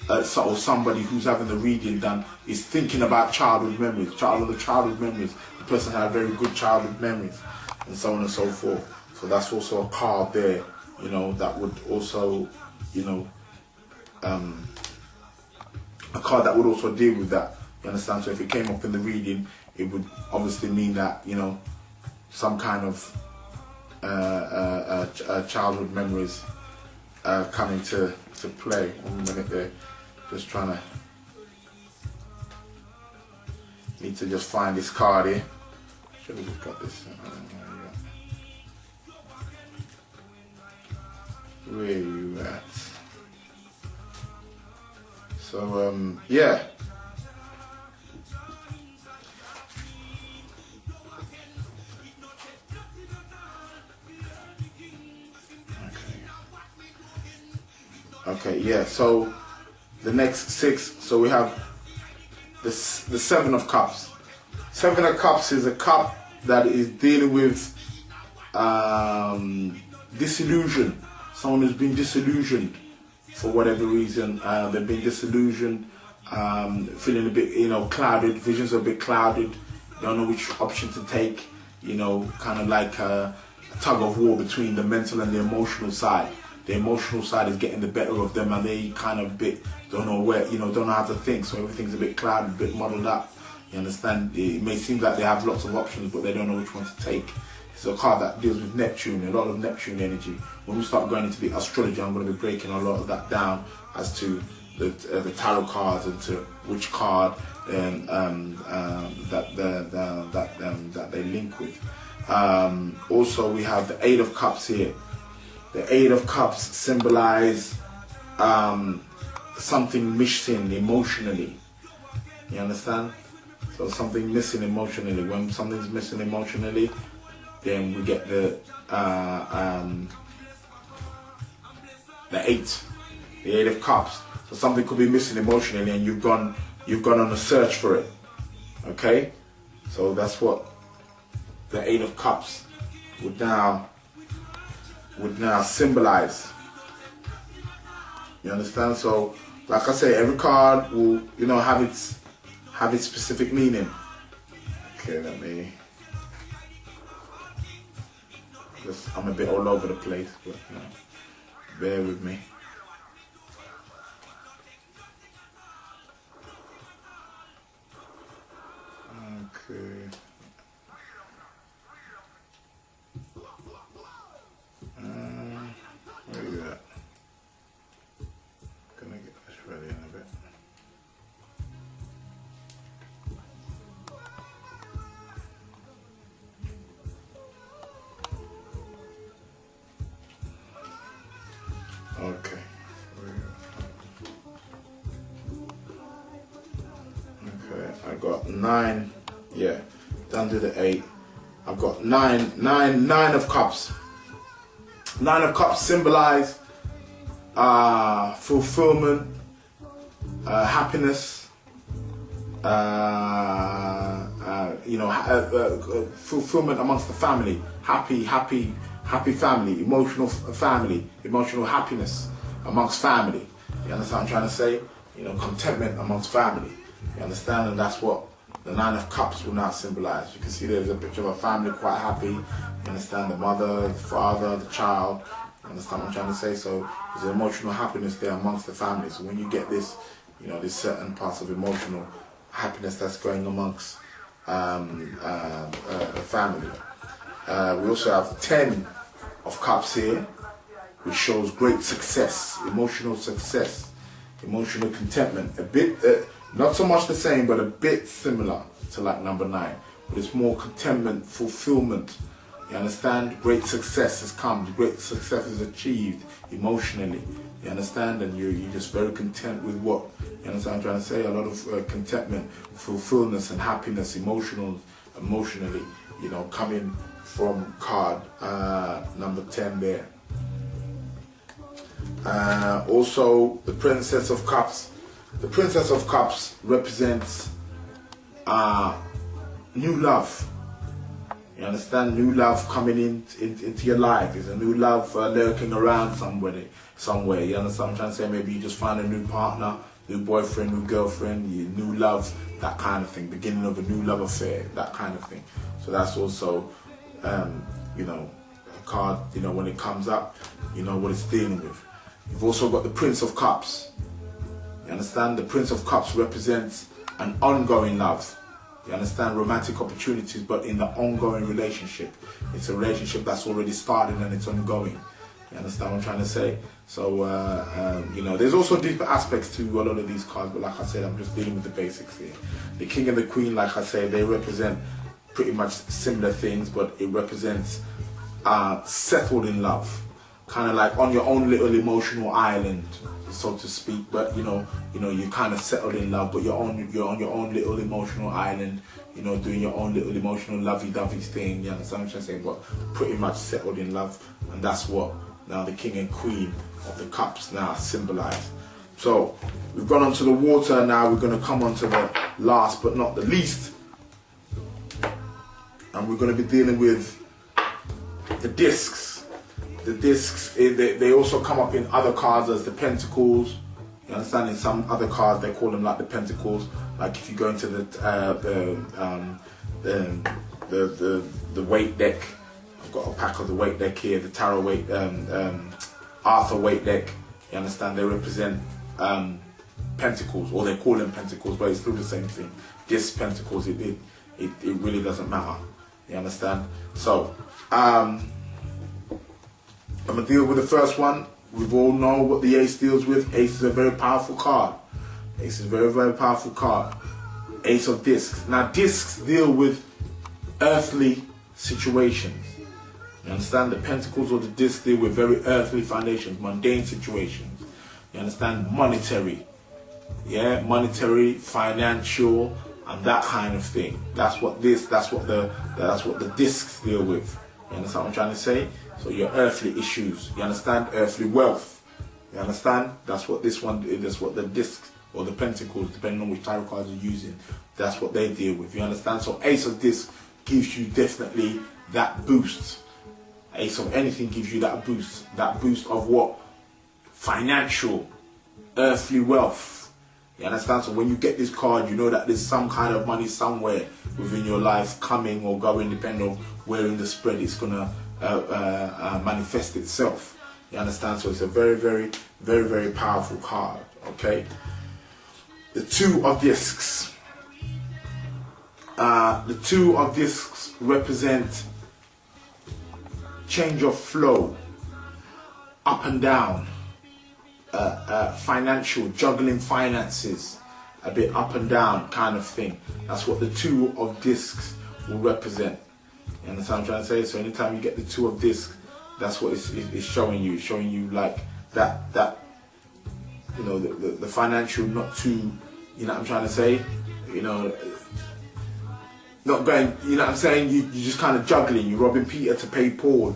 or somebody who's having the reading done is thinking about childhood memories. Childhood memories. The person had very good childhood memories, and so on and so forth. So that's also a card there, you know, that would also, you know, a card that would also deal with that. You understand? So if it came up in the reading, it would obviously mean that, you know, some kind of childhood memories coming to play. 1 minute there, just trying to, need to just find this card here. Should have just got this. Where are you at? So yeah. Okay, yeah. So the next 6. So we have the 7 of Cups. 7 of Cups is a cup that is dealing with disillusion. Someone who's been disillusioned for whatever reason. They've been disillusioned, feeling a bit, you know, clouded. Visions are a bit clouded. Don't know which option to take. You know, kind of like a tug of war between the mental and the emotional side. the emotional side is getting the better of them, and they kind of don't know how to think. So everything's a bit clouded, a bit muddled up. You understand? It may seem like they have lots of options, but they don't know which one to take. It's a card that deals with Neptune, a lot of Neptune energy. When we start going into the astrology, I'm going to be breaking a lot of that down as to the tarot cards and to which card that they link with. Also, we have the Eight of Cups here. The Eight of Cups symbolize something missing emotionally. You understand? So something missing emotionally. When something's missing emotionally, then we get the Eight of Cups. So something could be missing emotionally, and you've gone on a search for it. Okay, so that's what the Eight of Cups would now symbolize. You understand? So, like I say, every card will have its specific meaning. Okay, let me. I'm a bit all over the place, but bear with me. Okay. Where are you at? Gonna get this ready in a bit. Okay. Okay, I got 9. Yeah, down to the 8. I've got 9 of Cups. 9 of Cups symbolize fulfillment, happiness, fulfillment amongst the family, happy family, emotional happiness amongst family. You understand what I'm trying to say? Contentment amongst family. You understand? And that's what the 9 of Cups will now symbolize. You can see there's a picture of a family quite happy. You understand? The mother, the father, the child. You understand what I'm trying to say? So there's an emotional happiness there amongst the family. So when you get this, there's certain parts of emotional happiness that's going amongst the family. We also have 10 of Cups here, which shows great success, emotional contentment. A bit, not so much the same, but a bit similar to like number 9. But it's more contentment, fulfillment. You understand? Great success has come. Great success is achieved emotionally. You understand? And you're just very content with what, you understand what I'm trying to say? A lot of contentment, fulfillment and happiness, emotionally, coming from card number 10 there. Also, the Princess of Cups. The Princess of Cups represents new love. You understand? New love coming into your life. There's a new love lurking around somewhere. You understand what I'm trying to say? Maybe you just find a new partner, new boyfriend, new girlfriend, new love, that kind of thing. Beginning of a new love affair, that kind of thing. So that's also, a card, when it comes up, what it's dealing with. You've also got the Prince of Cups. You understand? The Prince of Cups represents an ongoing love. You understand? Romantic opportunities, but in the ongoing relationship. It's a relationship that's already started and it's ongoing. You understand what I'm trying to say? So, there's also deeper aspects to a lot of these cards, but like I said, I'm just dealing with the basics here. The King and the Queen, like I said, they represent pretty much similar things, but it represents settled in love. Kind of like on your own little emotional island, so to speak, but you're kind of settled in love, but you're on your own little emotional island, doing your own little emotional lovey-dovey thing. You understand what I'm saying? But pretty much settled in love, and that's what now the King and Queen of the Cups now symbolize. So we've gone on to the water. Now we're going to come on to the last but not the least, and we're going to be dealing with the discs. The discs, they also come up in other cards as the pentacles. You understand? In some other cards, they call them like the pentacles. Like if you go into the weight deck, I've got a pack of the weight deck here, the tarot weight Arthur Waite deck. You understand? They represent pentacles, or they call them pentacles, but it's still the same thing. This pentacles, it really doesn't matter. You understand? So I'm gonna deal with the first one. We all know what the ace deals with. Ace is a very powerful card. Ace is a very, very powerful card. Ace of discs. Now discs deal with earthly situations. You understand? The pentacles or the discs deal with very earthly foundations, mundane situations. You understand? Monetary. Yeah, monetary, financial, and that kind of thing. That's what the discs deal with. You understand what I'm trying to say? So your earthly issues. You understand? Earthly wealth. You understand? That's what this one is. That's what the discs or the pentacles, depending on which tarot cards you're using, that's what they deal with. You understand? So ace of discs gives you definitely that boost. Ace of anything gives you that boost. That boost of what? Financial, earthly wealth. You understand? So when you get this card, you know that there's some kind of money somewhere within your life coming or going, depending on where in the spread it's gonna manifest itself. You understand? So it's a very, very, very, very powerful card. Okay. The two of discs. The two of discs represent change of flow, up and down. Financial, juggling finances, a bit up and down kind of thing. That's what the two of discs will represent. You understand what I'm trying to say? So anytime you get the two of discs, that's what it's showing you. It's showing you like that you know, the financial, not too, you know what I'm trying to say? You know, not going, you know what I'm saying? You're just kind of juggling. You're robbing Peter to pay Paul.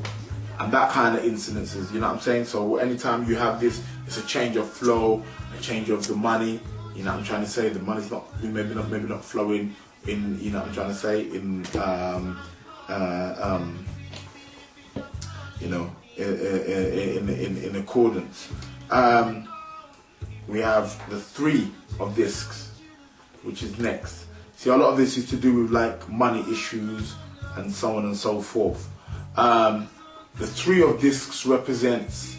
And that kind of incidences, you know what I'm saying? So anytime you have this, it's a change of flow, a change of the money. You know what I'm trying to say? The money's not maybe not flowing in. You know what I'm trying to say? In you know, in accordance. We have the three of discs, which is next. See, a lot of this is to do with like money issues and so on and so forth. The three of discs represents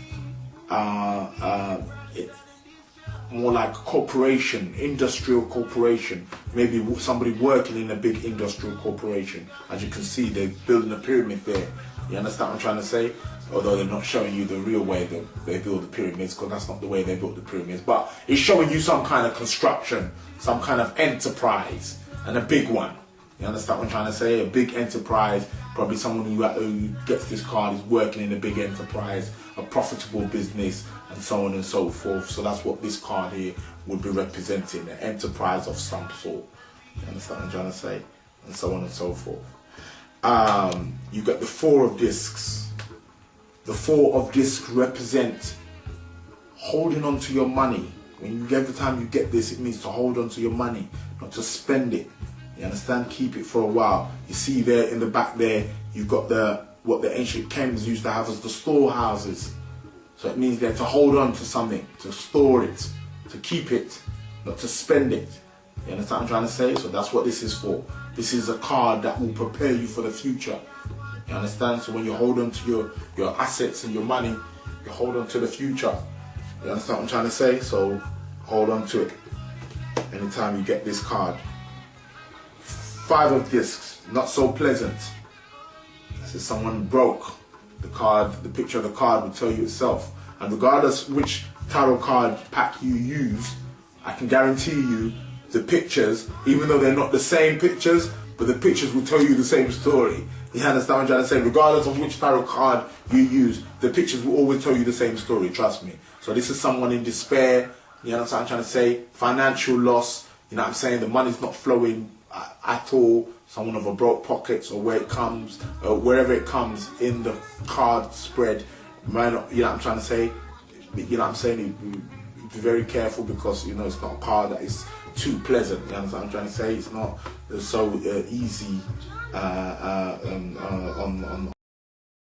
more like corporation, industrial corporation. Maybe somebody working in a big industrial corporation. As you can see, they're building a pyramid there. You understand what I'm trying to say? Although they're not showing you the real way that they build the pyramids, because that's not the way they built the pyramids. But it's showing you some kind of construction, some kind of enterprise, and a big one. You understand what I'm trying to say? A big enterprise, probably someone who gets this card is working in a big enterprise, a profitable business, and so on and so forth. So that's what this card here would be representing, an enterprise of some sort. You understand what I'm trying to say? And so on and so forth. You got the four of discs. The four of discs represent holding on to your money. Every time you get this, it means to hold on to your money, not to spend it. You understand? Keep it for a while. You see there in the back there, you've got what the ancient Kems used to have as the storehouses. So it means there to hold on to something, to store it, to keep it, not to spend it. You understand what I'm trying to say? So that's what this is for. This is a card that will prepare you for the future. You understand? So when you hold on to your assets and your money, you hold on to the future. You understand what I'm trying to say? So hold on to it anytime you get this card. Five of discs, not so pleasant. This is someone broke. The picture of the card will tell you itself. And regardless which tarot card pack you use, I can guarantee you the pictures, even though they're not the same pictures, but the pictures will tell you the same story. You understand what I'm trying to say? Regardless of which tarot card you use, the pictures will always tell you the same story, trust me. So this is someone in despair, you know what I'm trying to say? Financial loss, you know what I'm saying? The money's not flowing at all. Someone of a broke pockets, or where it comes, wherever it comes in the card spread, might not, you know what I'm trying to say? You know what I'm saying? Be very careful, because you know it's not a card that is too pleasant. You understand what I'm trying to say? It's not so easy on